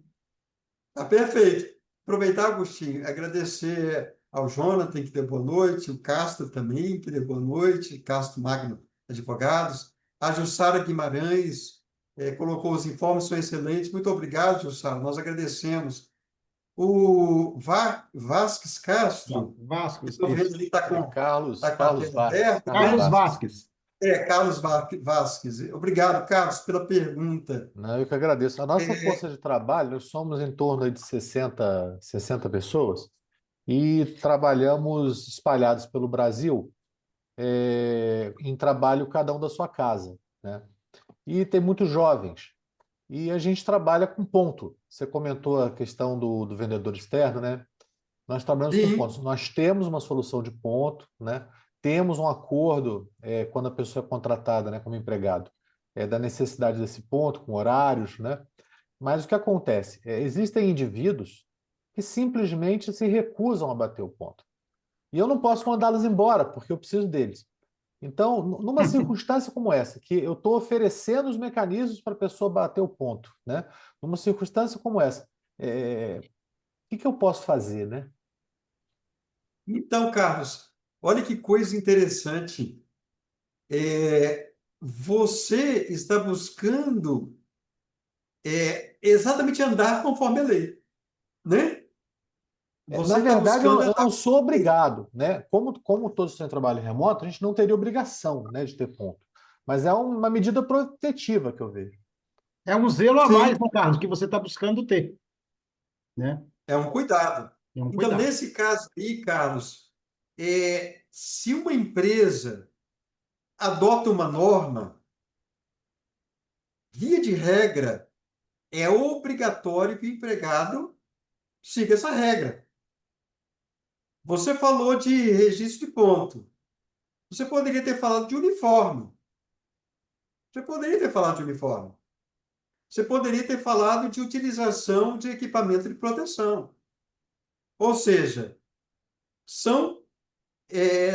Tá perfeito. Aproveitar, Agostinho, agradecer ao Jonathan, que deu boa noite, o Castro também, que deu boa noite, Castro Magno Advogados, a Jussara Guimarães, colocou os informes, são excelentes. Muito obrigado, Jussara, nós agradecemos. O Vasques Não, Castro, Vasquez, estou vendo isso. ali, está É com, Carlos, tá com a Carlos tela Vasques, aberta, Carlos né? Carlos Vasques. Vasquez. Carlos Vasques. Obrigado, Carlos, pela pergunta. Não, eu que agradeço. A nossa força de trabalho, nós somos em torno aí de 60 pessoas e trabalhamos espalhados pelo Brasil, em trabalho cada um da sua casa, né? E tem muitos jovens. E a gente trabalha com ponto. Você comentou a questão do vendedor externo, né? Nós trabalhamos com Sim, pontos. Nós temos uma solução de ponto, né? Temos um acordo, quando a pessoa é contratada, né, como empregado, da necessidade desse ponto, com horários, né? Mas o que acontece? Existem indivíduos que simplesmente se recusam a bater o ponto. E eu não posso mandá-los embora, porque eu preciso deles. Então, numa circunstância como essa, que eu estou oferecendo os mecanismos para a pessoa bater o ponto, né? Numa circunstância como essa, o que que eu posso fazer, né? então, Carlos, olha que coisa interessante. Você está buscando exatamente andar conforme a lei, né? Na Você está verdade, buscando eu andar não sou conforme a lei. obrigado, né? Como todos têm trabalho remoto, a gente não teria obrigação, né, de ter ponto. Mas é uma medida protetiva que eu vejo. É um zelo a mais, Sim, né, Carlos, que você está buscando ter, né? é um cuidado. É um Então, cuidado. nesse caso aí, Carlos, se uma empresa adota uma norma, via de regra, é obrigatório que o empregado siga essa regra. Você falou de registro de ponto. Você poderia ter falado de uniforme. Você poderia ter falado de uniforme. Você poderia ter falado de utilização de equipamento de proteção. Ou seja, são,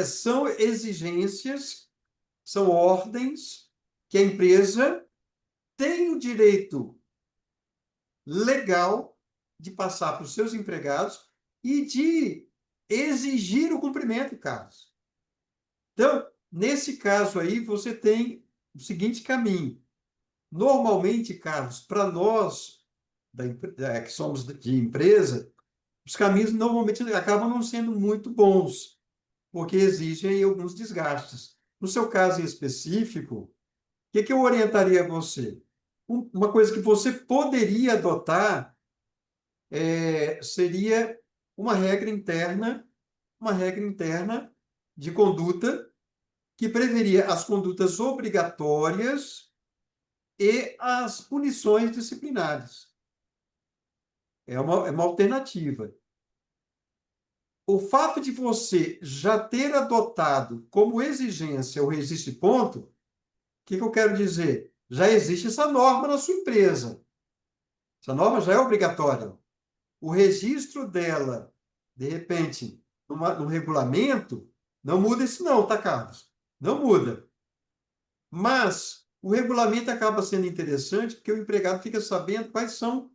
são exigências, são ordens que a empresa tem o direito legal de passar para os seus empregados e de exigir o cumprimento, Carlos. Então, nesse caso aí, você tem o seguinte caminho. Normalmente, Carlos, para nós que somos de empresa, os caminhos normalmente acabam não sendo muito bons, porque exigem alguns desgastes. No seu caso em específico, o que que eu orientaria você? Uma coisa que você poderia adotar seria uma regra interna de conduta que preveria as condutas obrigatórias e as punições disciplinares. É uma alternativa. O fato de você já ter adotado como exigência o registro de ponto, o que eu quero dizer? Já existe essa norma na sua empresa. Essa norma já é obrigatória. O registro dela, de repente, no regulamento, não muda isso não, tá, Carlos? Não muda. Mas o regulamento acaba sendo interessante porque o empregado fica sabendo quais são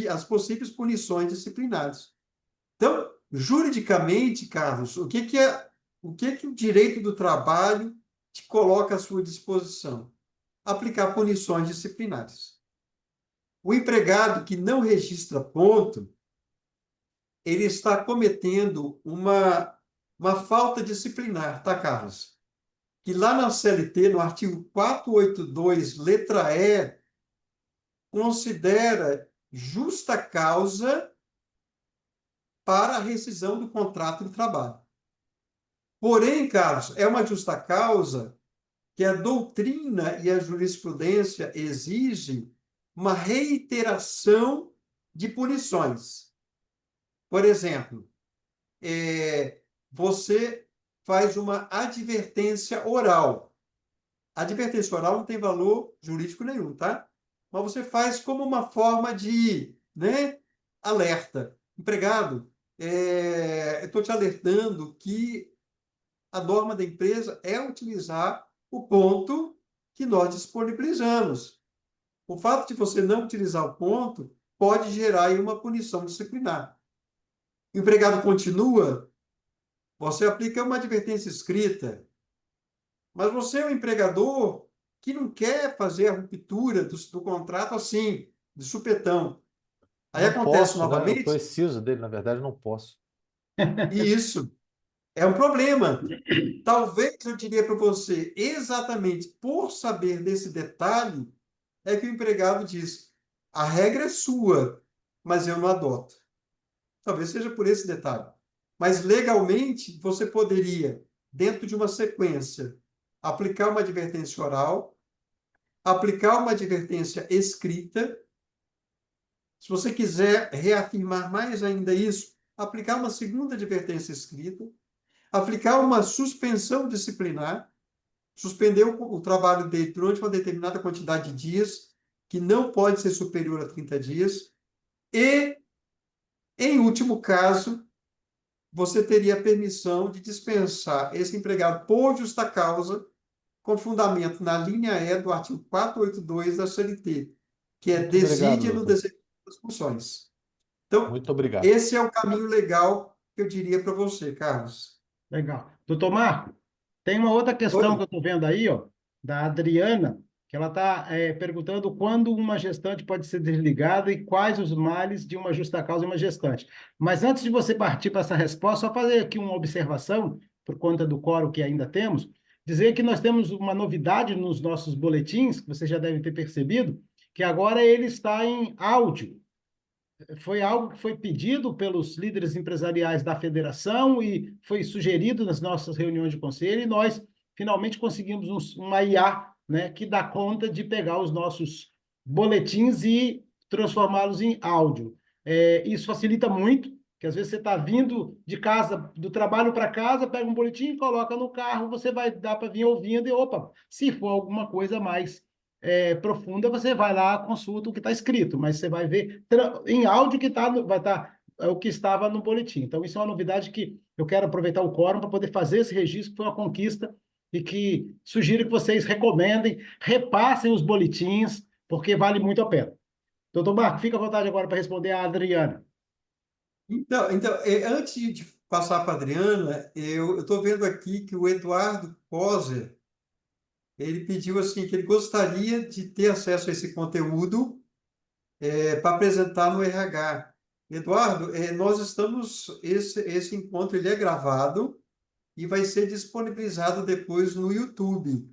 as possíveis punições disciplinares. Então, juridicamente, Carlos, o que que o direito do trabalho te coloca à sua disposição? Aplicar punições disciplinares. O empregado que não registra ponto, ele está cometendo uma falta disciplinar, tá, Carlos? Que lá na CLT, no artigo 482, letra E, considera justa causa para a rescisão do contrato de trabalho. Porém, Carlos, é uma justa causa que a doutrina e a jurisprudência exigem uma reiteração de punições. Por exemplo, você faz uma advertência oral. A advertência oral não tem valor jurídico nenhum, tá? Mas você faz como uma forma de, né, alerta. Empregado, eu estou te alertando que a norma da empresa é utilizar o ponto que nós disponibilizamos. O fato de você não utilizar o ponto pode gerar aí uma punição disciplinar. O empregado continua, você aplica uma advertência escrita, mas você é um empregador que não quer fazer a ruptura do contrato assim, de supetão. Aí Não acontece posso, né? Eu novamente, preciso dele, na verdade, não posso. e isso é um problema. Talvez eu diria para você, exatamente por saber desse detalhe, é que o empregado diz: a regra é sua, mas eu não adoto. Talvez seja por esse detalhe. Mas legalmente, você poderia, dentro de uma sequência, aplicar uma advertência oral, aplicar uma advertência escrita. Se você quiser reafirmar mais ainda isso, aplicar uma segunda advertência escrita, aplicar uma suspensão disciplinar, suspender o trabalho dele durante uma determinada quantidade de dias, que não pode ser superior a 30 dias, e, em último caso, você teria a permissão de dispensar esse empregado por justa causa, com fundamento na linha E do artigo 482 da CLT, que é Muito obrigado, desídia no doutor. desempenho das funções. Então, Muito obrigado. esse é o caminho legal que eu diria para você, Carlos. Legal. Doutor Marco, tem uma outra questão que Oi? eu estou vendo aí, ó, da Adriana, que ela está perguntando quando uma gestante pode ser desligada e quais os males de uma justa causa em uma gestante. Mas antes de você partir para essa resposta, só fazer aqui uma observação, por conta do quórum que ainda temos, dizer que nós temos uma novidade nos nossos boletins, que vocês já devem ter percebido, que agora ele está em áudio. Foi algo que foi pedido pelos líderes empresariais da federação e foi sugerido nas nossas reuniões de conselho, e nós finalmente conseguimos uma IA, né, que dá conta de pegar os nossos boletins e transformá-los em áudio. Isso facilita muito, que às vezes você está vindo de casa, do trabalho para casa, pega um boletim, coloca no carro, você vai dar para vir ouvindo e, opa, se for alguma coisa mais profunda, você vai lá, consulta o que está escrito, mas você vai ver em áudio que vai estar o que estava no boletim. Então, isso é uma novidade que eu quero aproveitar o quórum para poder fazer esse registro, que foi uma conquista, e que sugiro que vocês recomendem, repassem os boletins, porque vale muito a pena. Doutor Marco, fica à vontade agora para responder a Adriana. Então, antes de passar para a Adriana, eu estou vendo aqui que o Eduardo Poser, ele pediu assim que ele gostaria de ter acesso a esse conteúdo para apresentar no RH. Eduardo, nós estamos, esse encontro ele é gravado e vai ser disponibilizado depois no YouTube.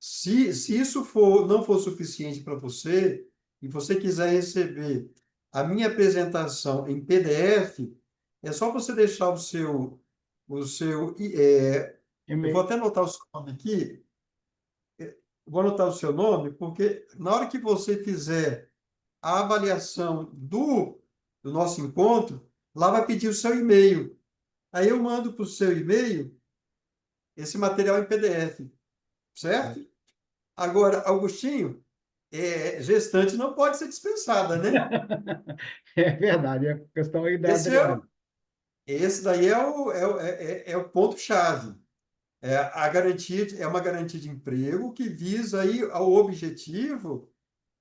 Se isso não for suficiente para você, e você quiser receber a minha apresentação em PDF, é só você deixar eu vou E-mail. até anotar o seu nome aqui, vou anotar o seu nome, porque na hora que você fizer a avaliação do nosso encontro, lá vai pedir o seu e-mail. Aí eu mando para o seu e-mail esse material em PDF, certo? Agora, Augustinho, gestante não pode ser dispensada, né? É verdade, é a questão aí da Esse, Adriana. esse daí é o ponto-chave. A garantia é uma garantia de emprego que visa aí ao objetivo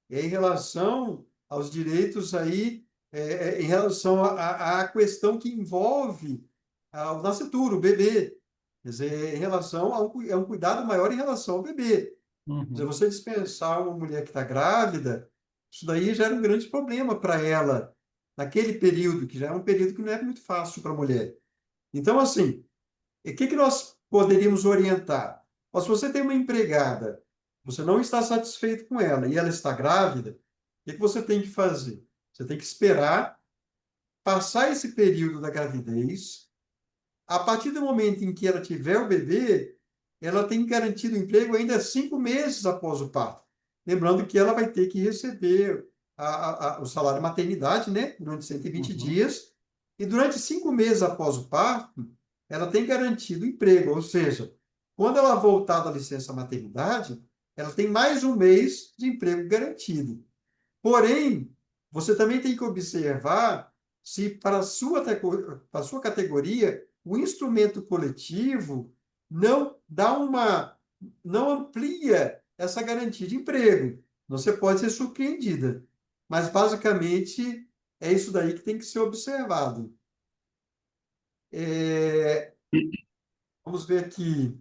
em relação aos direitos aí, em relação à questão que envolve o nascituro, o bebê. Quer dizer, em relação é um cuidado maior em relação ao bebê. Se Uhum, você dispensar uma mulher que está grávida, isso daí já era um grande problema para ela, naquele período, que já é um período que não é muito fácil para a mulher. Então, assim, o que nós poderíamos orientar? Ó, se você tem uma empregada, você não está satisfeito com ela e ela está grávida, o que você tem que fazer? Você tem que esperar passar esse período da gravidez. A partir do momento em que ela tiver o bebê, ela tem garantido emprego ainda 5 meses após o parto. Lembrando que ela vai ter que receber o salário maternidade, né, durante 120 uhum. dias, e durante 5 meses após o parto, ela tem garantido emprego, ou seja, quando ela voltar da licença maternidade, ela tem mais um mês de emprego garantido. Porém, você também tem que observar se para a sua categoria o instrumento coletivo não amplia essa garantia de emprego. Você pode ser surpreendida. Mas, basicamente, é isso daí que tem que ser observado. Vamos ver aqui.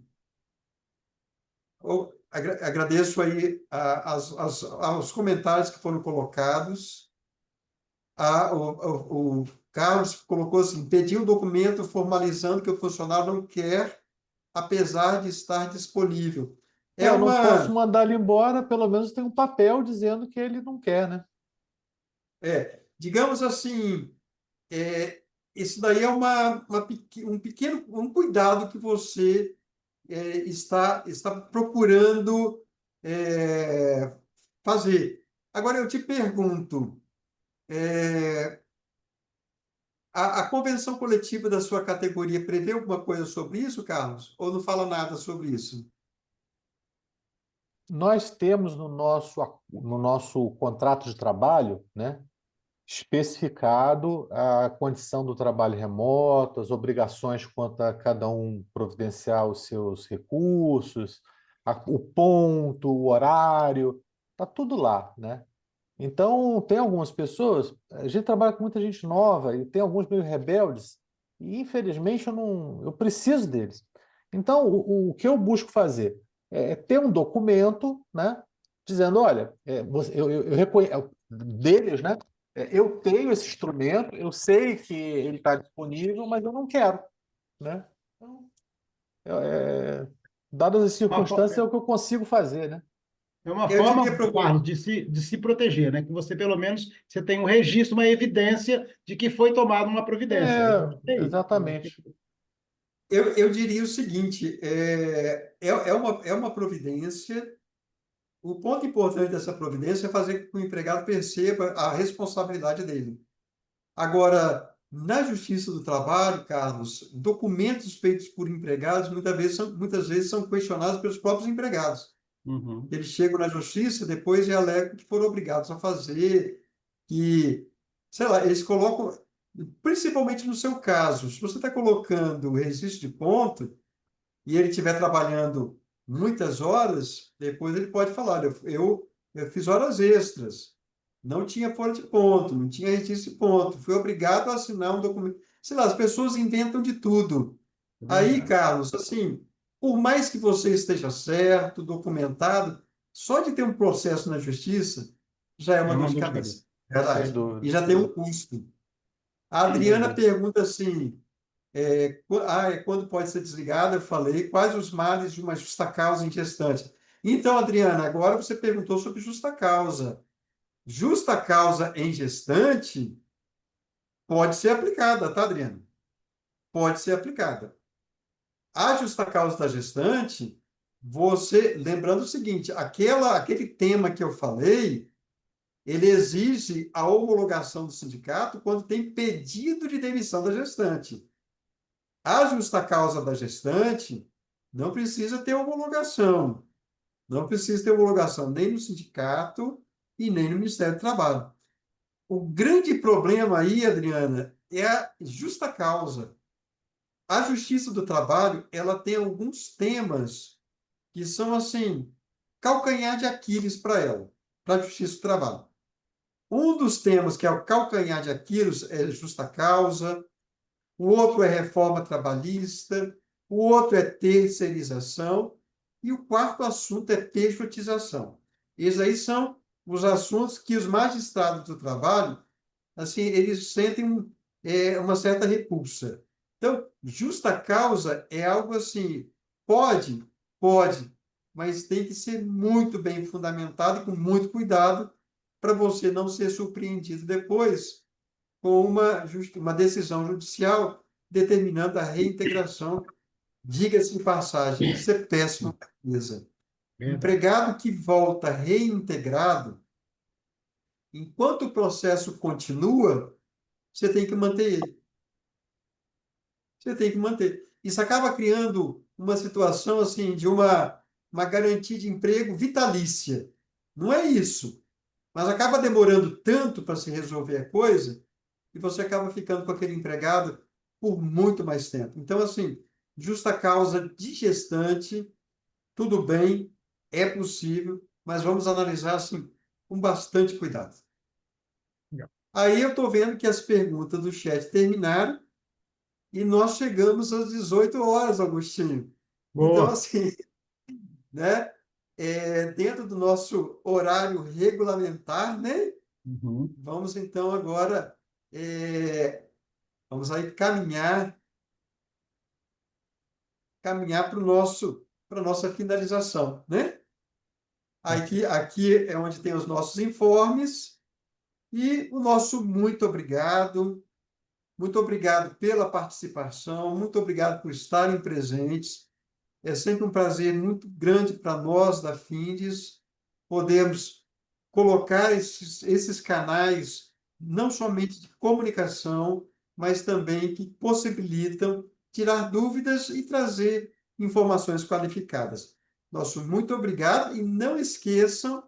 Agradeço aí aos comentários que foram colocados. O Carlos colocou assim: pedi um documento formalizando que o funcionário não quer, apesar de estar disponível. Eu não posso mandar ele embora, pelo menos tem um papel dizendo que ele não quer, né? Digamos assim, isso daí é um cuidado que você está procurando fazer. Agora, eu te pergunto, a convenção coletiva da sua categoria prevê alguma coisa sobre isso, Carlos? Ou não fala nada sobre isso? Nós temos no nosso contrato de trabalho, né, especificado a condição do trabalho remoto, as obrigações quanto a cada um providenciar os seus recursos, o ponto, o horário, está tudo lá, né? Então, tem algumas pessoas, a gente trabalha com muita gente nova e tem alguns meio rebeldes, e infelizmente eu preciso deles. Então, o que eu busco fazer é ter um documento, né, dizendo, olha, eu reconheço deles, né? Eu tenho esse instrumento, eu sei que ele está disponível, mas eu não quero, né? Então, dadas as Uma circunstâncias, é o que eu consigo fazer, né? É uma Eu forma, diria para Carlos, de se proteger, né? Que você, pelo menos, você tem um registro, uma evidência de que foi tomada uma providência. Eu acho que é isso. Exatamente. eu diria o seguinte: é uma providência. O ponto importante dessa providência é fazer com que o empregado perceba a responsabilidade dele. Agora, na Justiça do Trabalho, Carlos, documentos feitos por empregados muitas vezes são questionados pelos próprios empregados. Uhum. Eles chegam na Justiça depois e alegam que foram obrigados a fazer, que, sei lá, eles colocam, principalmente no seu caso, se você está colocando o registro de ponto e ele estiver trabalhando muitas horas, depois ele pode falar: eu fiz horas extras, não tinha folha de ponto, não tinha registro de ponto, fui obrigado a assinar um documento. Sei lá, as pessoas inventam de tudo. É Aí, verdade. Carlos, assim, por mais que você esteja certo, documentado, só de ter um processo na justiça já é É uma dor uma de dor de cabeça. cabeça, Sem verdade. E dúvida. já tem um custo. A Sem Adriana dúvida. pergunta assim: quando pode ser desligada? Eu falei, quais os males de uma justa causa em gestante? Então, Adriana, agora você perguntou sobre justa causa. Justa causa em gestante pode ser aplicada, tá, Adriana? Pode ser aplicada. A justa causa da gestante, lembrando o seguinte, aquele tema que eu falei, ele exige a homologação do sindicato quando tem pedido de demissão da gestante. A justa causa da gestante não precisa ter homologação. Não precisa ter homologação nem no sindicato e nem no Ministério do Trabalho. O grande problema aí, Adriana, é a justa causa. A Justiça do Trabalho, ela tem alguns temas que são, assim, calcanhar de Aquiles para ela, para a Justiça do Trabalho. Um dos temas que é o calcanhar de Aquiles é justa causa, o outro é reforma trabalhista, o outro é terceirização, e o quarto assunto é pejotização. Esses aí são os assuntos que os magistrados do trabalho, assim, eles sentem uma certa repulsa. Então, justa causa é algo assim, pode, mas tem que ser muito bem fundamentado e com muito cuidado para você não ser surpreendido depois com uma decisão judicial determinando a reintegração. Diga-se de passagem, isso é péssimo para a empresa. Verdade. Empregado que volta reintegrado, enquanto o processo continua, você tem que manter ele. Você tem que manter. Isso acaba criando uma situação assim de uma garantia de emprego vitalícia. Não é isso. Mas acaba demorando tanto para se resolver a coisa e você acaba ficando com aquele empregado por muito mais tempo. Então, assim, justa causa de gestante, tudo bem, é possível, mas vamos analisar assim com bastante cuidado. Legal. Aí eu estou vendo que as perguntas do chat terminaram e nós chegamos às 18 horas, Agostinho. Então, Boa. assim, né? Dentro do nosso horário regulamentar, né? Uhum. Vamos então agora, é, vamos aí caminhar para a nossa finalização, né? Aqui é onde tem os nossos informes e o nosso muito obrigado pela participação, muito obrigado por estarem presentes. É sempre um prazer muito grande para nós da Findes podermos colocar esses canais não somente de comunicação, mas também que possibilitam tirar dúvidas e trazer informações qualificadas. Nosso muito obrigado e não esqueçam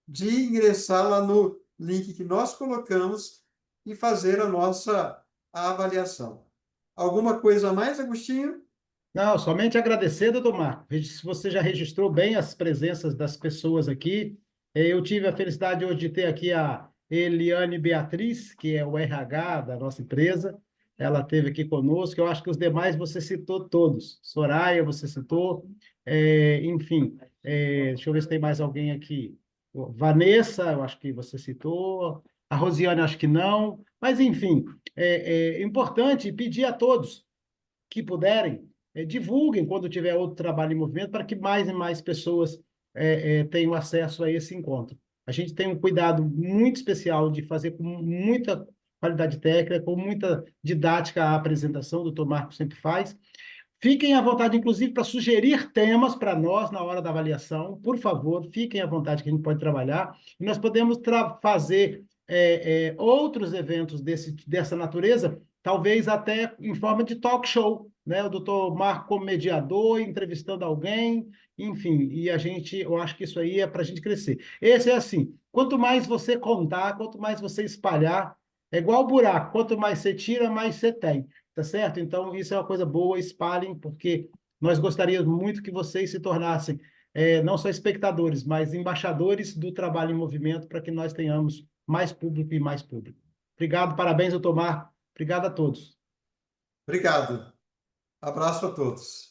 de ingressar lá no link que nós colocamos e fazer a nossa avaliação. Alguma coisa a mais, Agostinho? Não, somente agradecer, doutor Marco. Se você já registrou bem as presenças das pessoas aqui. Eu tive a felicidade hoje de ter aqui a Eliane Beatriz, que é o RH da nossa empresa. Ela esteve aqui conosco. Eu acho que os demais você citou todos. Soraya, você citou. Enfim, deixa eu ver se tem mais alguém aqui. Vanessa, eu acho que você citou. A Rosiane, acho que não. Mas, enfim, é importante pedir a todos que puderem, divulguem quando tiver outro trabalho em movimento, para que mais e mais pessoas tenham acesso a esse encontro. A gente tem um cuidado muito especial de fazer com muita qualidade técnica, com muita didática a apresentação, o doutor Marco sempre faz. Fiquem à vontade, inclusive, para sugerir temas para nós na hora da avaliação. Por favor, fiquem à vontade que a gente pode trabalhar. E nós podemos fazer outros eventos dessa natureza, talvez até em forma de talk show, né? O doutor Marco como mediador, entrevistando alguém, enfim. E eu acho que isso aí é para a gente crescer. Esse é assim, quanto mais você contar, quanto mais você espalhar, é igual buraco, quanto mais você tira, mais você tem. Tá certo? Então, isso é uma coisa boa, espalhem, porque nós gostaríamos muito que vocês se tornassem não só espectadores, mas embaixadores do trabalho em movimento para que nós tenhamos mais público e mais público. Obrigado, parabéns, doutor Marco. Obrigado a todos. Obrigado. Abraço a todos.